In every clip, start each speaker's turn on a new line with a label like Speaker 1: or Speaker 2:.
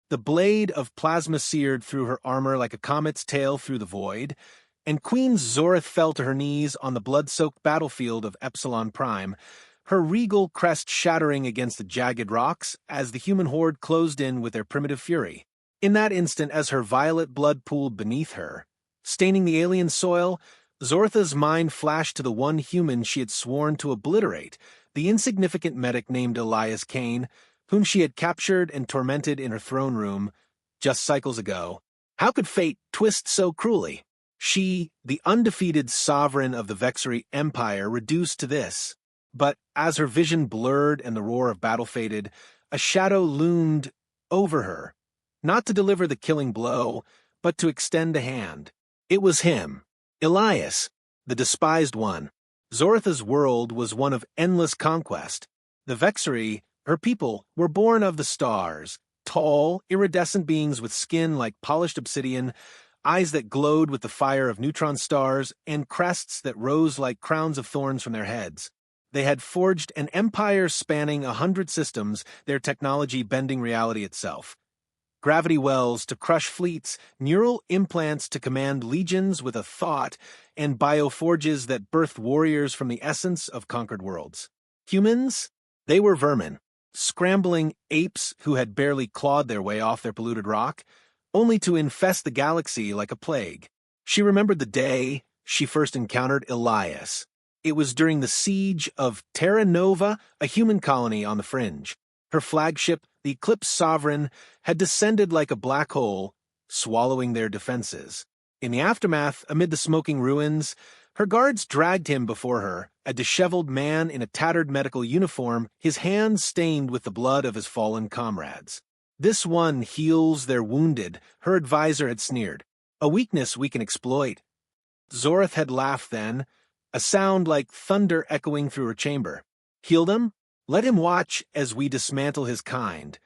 Speaker 1: The blade of plasma seared through her armor like a comet's tail through the void, and Queen Zorith fell to her knees on the blood-soaked battlefield of Epsilon Prime, her regal crest shattering against the jagged rocks as the human horde closed in with their primitive fury. In that instant, as her violet blood pooled beneath her, staining the alien soil, Zortha's mind flashed to the one human she had sworn to obliterate, the insignificant medic named Elias Kane, whom she had captured and tormented in her throne room just cycles ago. How could fate twist so cruelly? She, the undefeated sovereign of the Vexery Empire, reduced to this. But as her vision blurred and the roar of battle faded, a shadow loomed over her, not to deliver the killing blow, but to extend a hand. It was him, Elias, the despised one. Zortha's world was one of endless conquest. The Vexery, her people, were born of the stars, tall, iridescent beings with skin like polished obsidian, eyes that glowed with the fire of neutron stars, and crests that rose like crowns of thorns from their heads. They had forged an empire spanning 100 systems, their technology bending reality itself. Gravity wells to crush fleets, neural implants to command legions with a thought, and bioforges that birthed warriors from the essence of conquered worlds. Humans? They were vermin, scrambling apes who had barely clawed their way off their polluted rock, only to infest the galaxy like a plague. She remembered the day she first encountered Elias. It was during the siege of Terra Nova, a human colony on the fringe. Her flagship, the Eclipse Sovereign, had descended like a black hole, swallowing their defenses. In the aftermath, amid the smoking ruins, her guards dragged him before her, a disheveled man in a tattered medical uniform, his hands stained with the blood of his fallen comrades. This one heals their wounded, her advisor had sneered. A weakness we can exploit. Zorith had laughed then, a sound like thunder echoing through her chamber. Heal them? Let him watch as we dismantle his kind.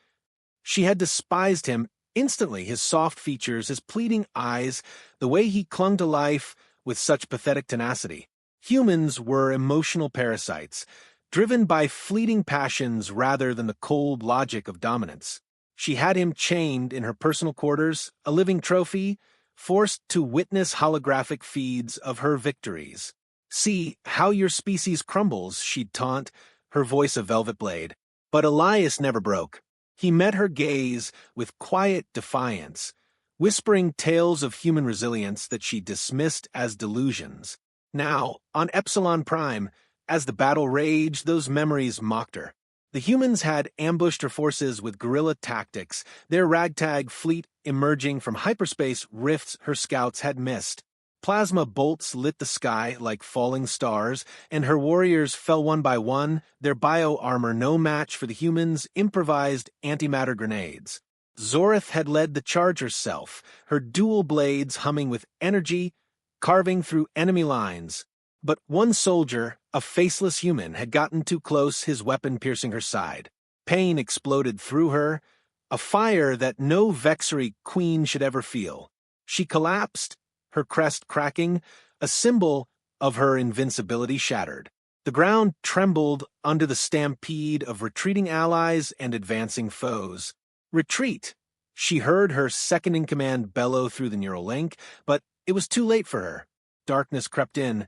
Speaker 1: She had despised him instantly, his soft features, his pleading eyes, the way he clung to life with such pathetic tenacity. Humans were emotional parasites, driven by fleeting passions rather than the cold logic of dominance. She had him chained in her personal quarters, a living trophy, forced to witness holographic feeds of her victories. See how your species crumbles, she'd taunt, her voice a velvet blade. But Elias never broke. He met her gaze with quiet defiance, whispering tales of human resilience that she dismissed as delusions. Now, on Epsilon Prime, as the battle raged, those memories mocked her. The humans had ambushed her forces with guerrilla tactics, their ragtag fleet emerging from hyperspace rifts her scouts had missed. Plasma bolts lit the sky like falling stars, and her warriors fell one by one, their bio-armor no match for the humans' improvised antimatter grenades. Zorith had led the charge herself, her dual blades humming with energy, carving through enemy lines. But one soldier, a faceless human, had gotten too close, his weapon piercing her side. Pain exploded through her, a fire that no Vexery queen should ever feel. She collapsed, her crest cracking, a symbol of her invincibility shattered. The ground trembled under the stampede of retreating allies and advancing foes. Retreat! She heard her second-in-command bellow through the neural link, but it was too late for her. Darkness crept in,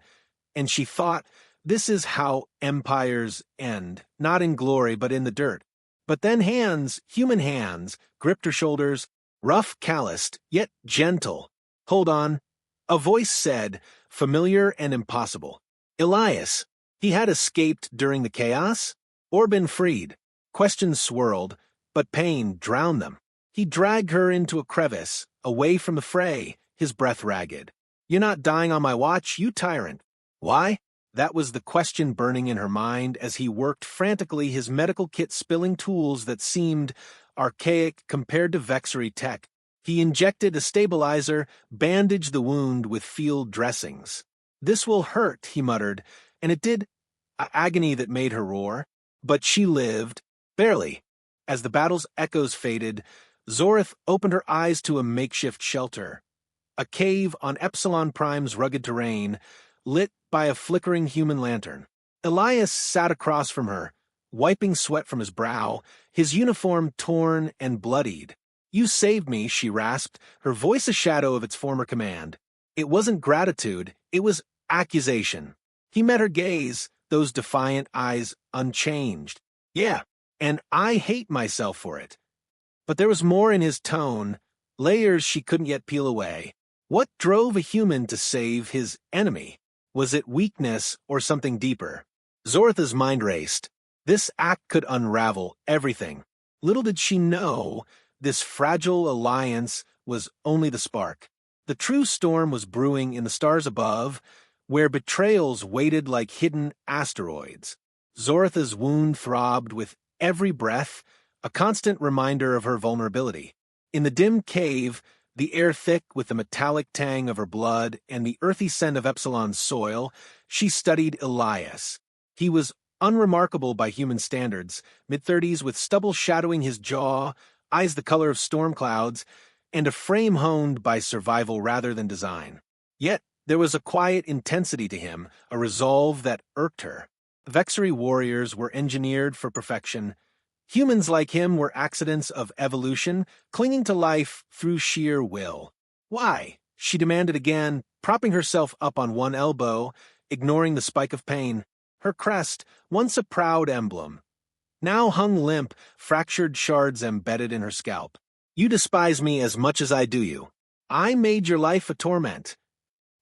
Speaker 1: and she thought, this is how empires end, not in glory but in the dirt. But then hands, human hands, gripped her shoulders, rough, calloused, yet gentle. Hold on. A voice said, familiar and impossible. Elias. He had escaped during the chaos, or been freed. Questions swirled, but pain drowned them. He dragged her into a crevice, away from the fray, his breath ragged. You're not dying on my watch, you tyrant. Why? That was the question burning in her mind as he worked frantically, his medical kit spilling tools that seemed archaic compared to Vexery tech. He injected a stabilizer, bandaged the wound with field dressings. This will hurt, he muttered, and it did, agony that made her roar. But she lived, barely. As the battle's echoes faded, Zorith opened her eyes to a makeshift shelter. A cave on Epsilon Prime's rugged terrain, lit by a flickering human lantern. Elias sat across from her, wiping sweat from his brow, his uniform torn and bloodied. You saved me, she rasped, her voice a shadow of its former command. It wasn't gratitude, it was accusation. He met her gaze, those defiant eyes unchanged. Yeah, and I hate myself for it. But there was more in his tone, layers she couldn't yet peel away. What drove a human to save his enemy? Was it weakness or something deeper? Zoratha's mind raced. This act could unravel everything. Little did she know, this fragile alliance was only the spark. The true storm was brewing in the stars above, where betrayals waited like hidden asteroids. Zoratha's wound throbbed with every breath, a constant reminder of her vulnerability. In the dim cave, the air thick with the metallic tang of her blood and the earthy scent of Epsilon's soil, she studied Elias. He was unremarkable by human standards, mid-30s with stubble shadowing his jaw, eyes the color of storm clouds, and a frame honed by survival rather than design. Yet, there was a quiet intensity to him, a resolve that irked her. Vexery warriors were engineered for perfection. Humans like him were accidents of evolution, clinging to life through sheer will. Why? She demanded again, propping herself up on one elbow, ignoring the spike of pain. Her crest, once a proud emblem, now hung limp, fractured shards embedded in her scalp. You despise me as much as I do you. I made your life a torment.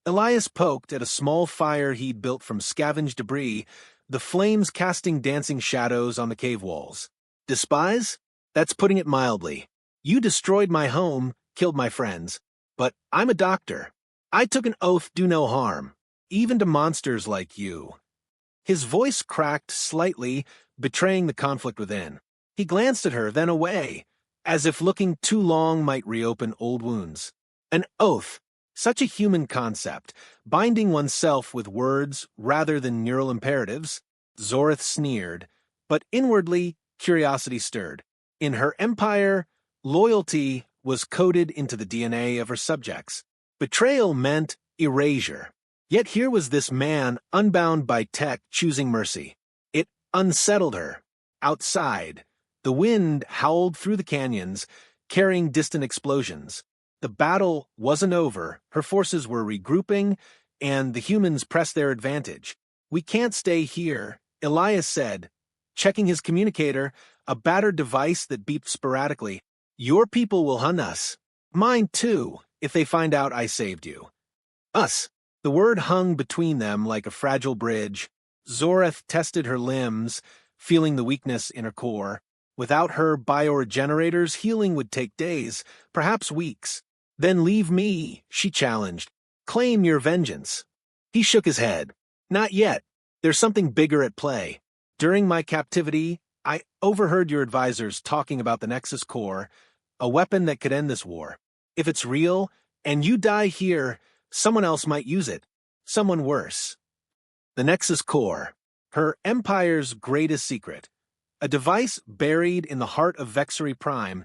Speaker 1: Elias poked at a small fire he'd built from scavenged debris, the flames casting dancing shadows on the cave walls. Despise? That's putting it mildly. You destroyed my home, killed my friends. But I'm a doctor. I took an oath do no harm, even to monsters like you. His voice cracked slightly, betraying the conflict within. He glanced at her, then away, as if looking too long might reopen old wounds. An oath, such a human concept, binding oneself with words rather than neural imperatives. Zorath sneered, but inwardly, curiosity stirred. In her empire, loyalty was coded into the DNA of her subjects. Betrayal meant erasure. Yet here was this man, unbound by tech, choosing mercy. It unsettled her. Outside, the wind howled through the canyons, carrying distant explosions. The battle wasn't over, her forces were regrouping, and the humans pressed their advantage. We can't stay here, Elias said, checking his communicator, a battered device that beeped sporadically. Your people will hunt us. Mine too, if they find out I saved you. Us. The word hung between them like a fragile bridge. Zorath tested her limbs, feeling the weakness in her core. Without her bioregenerators, healing would take days, perhaps weeks. Then leave me, she challenged. Claim your vengeance. He shook his head. Not yet. There's something bigger at play. During my captivity, I overheard your advisors talking about the Nexus Core, a weapon that could end this war. If it's real, and you die here, someone else might use it. Someone worse. The Nexus Core, her empire's greatest secret. A device buried in the heart of Vexery Prime,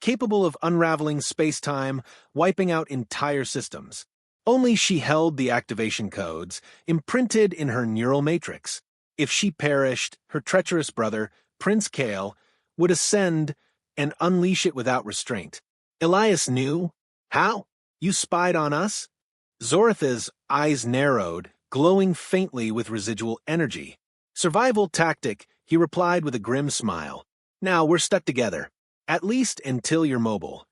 Speaker 1: capable of unraveling space-time, wiping out entire systems. Only she held the activation codes, imprinted in her neural matrix. If she perished, her treacherous brother, Prince Kale, would ascend and unleash it without restraint. Elias knew. How? You spied on us? Zoratha's eyes narrowed, glowing faintly with residual energy. Survival tactic, he replied with a grim smile. Now we're stuck together, at least until you're mobile.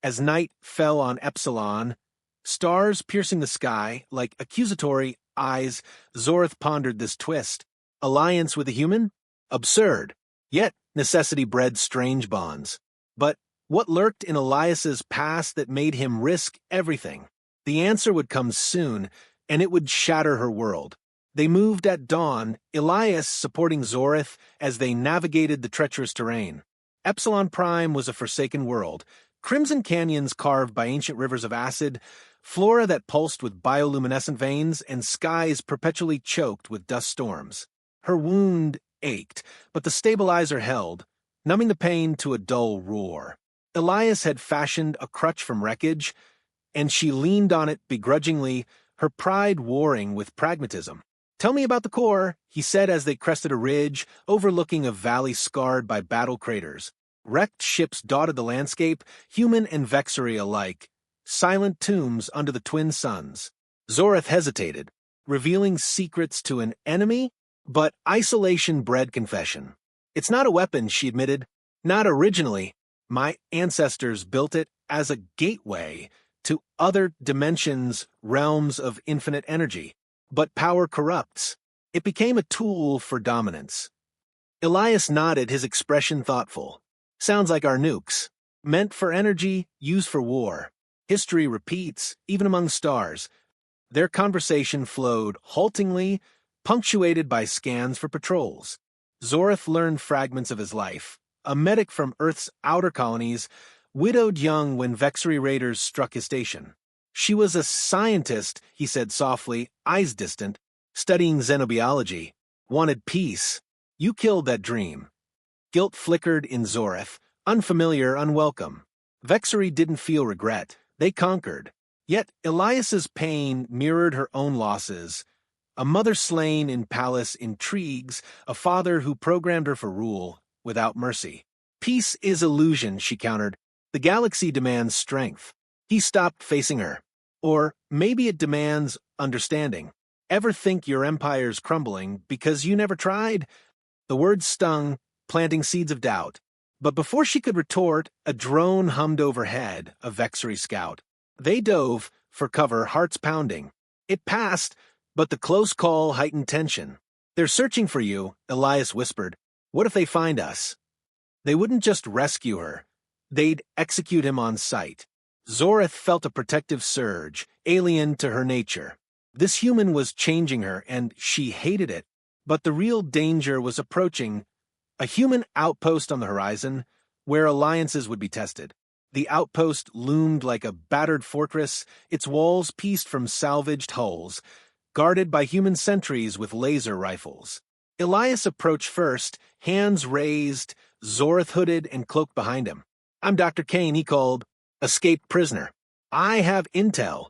Speaker 1: As night fell on Epsilon, stars piercing the sky like accusatory eyes, Zorath pondered this twist. Alliance with a human? Absurd. Yet necessity bred strange bonds. But what lurked in Elias's past that made him risk everything? The answer would come soon, and it would shatter her world. They moved at dawn, Elias supporting Zorath as they navigated the treacherous terrain. Epsilon Prime was a forsaken world, crimson canyons carved by ancient rivers of acid, flora that pulsed with bioluminescent veins, and skies perpetually choked with dust storms. Her wound ached, but the stabilizer held, numbing the pain to a dull roar. Elias had fashioned a crutch from wreckage, and she leaned on it begrudgingly, her pride warring with pragmatism. Tell me about the core, he said as they crested a ridge, overlooking a valley scarred by battle craters. Wrecked ships dotted the landscape, human and Vexery alike, silent tombs under the twin suns. Zoreth hesitated, revealing secrets to an enemy, but isolation bred confession. It's not a weapon, she admitted. Not originally. My ancestors built it as a gateway to other dimensions, realms of infinite energy. But power corrupts. It became a tool for dominance. Elias nodded, his expression thoughtful. Sounds like our nukes. Meant for energy, used for war. History repeats, even among stars. Their conversation flowed haltingly, punctuated by scans for patrols. Zoreth learned fragments of his life. A medic from Earth's outer colonies, widowed young when Vexery raiders struck his station. She was a scientist, he said softly, eyes distant, studying xenobiology. Wanted peace. You killed that dream. Guilt flickered in Zoreth, unfamiliar, unwelcome. Vexery didn't feel regret. They conquered. Yet Elias's pain mirrored her own losses. A mother slain in palace intrigues, a father who programmed her for rule, without mercy. Peace is illusion, she countered. The galaxy demands strength. He stopped facing her. Or maybe it demands understanding. Ever think your empire's crumbling because you never tried? The words stung, planting seeds of doubt. But before she could retort, a drone hummed overhead, a Vexery scout. They dove, for cover, hearts pounding. It passed, but the close call heightened tension. They're searching for you, Elias whispered. What if they find us? They wouldn't just rescue her. They'd execute him on sight. Zoreth felt a protective surge, alien to her nature. This human was changing her, and she hated it. But the real danger was approaching. A human outpost on the horizon, where alliances would be tested. The outpost loomed like a battered fortress, its walls pieced from salvaged hulls, guarded by human sentries with laser rifles. Elias approached first, hands raised, Zoreth hooded and cloaked behind him. I'm Dr. Kane, he called. Escaped prisoner. I have intel.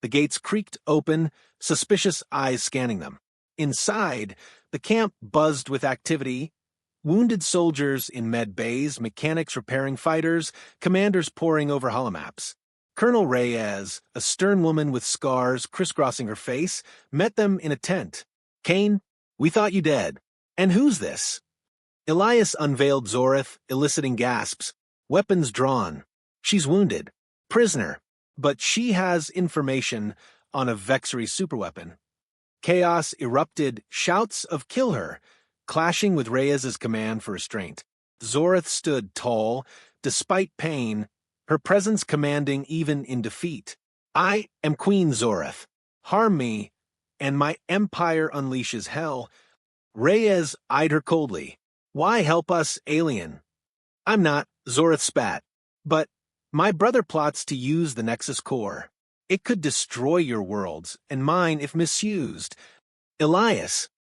Speaker 1: The gates creaked open, suspicious eyes scanning them. Inside, the camp buzzed with activity. Wounded soldiers in med bays, mechanics repairing fighters, commanders poring over holomaps. Colonel Reyes, a stern woman with scars crisscrossing her face, met them in a tent. Kane, we thought you dead. And who's this? Elias unveiled Zoreth, eliciting gasps. Weapons drawn. She's wounded. Prisoner. But she has information on a Vexery superweapon. Chaos erupted, shouts of kill her, clashing with Reyes's command for restraint. Zoreth stood tall, despite pain, her presence commanding even in defeat. I am Queen Zoreth. Harm me, and my empire unleashes hell. Reyes eyed her coldly. Why help us, alien? I'm not, Zoreth spat. But my brother plots to use the Nexus core. It could destroy your worlds, and mine if misused. Elias,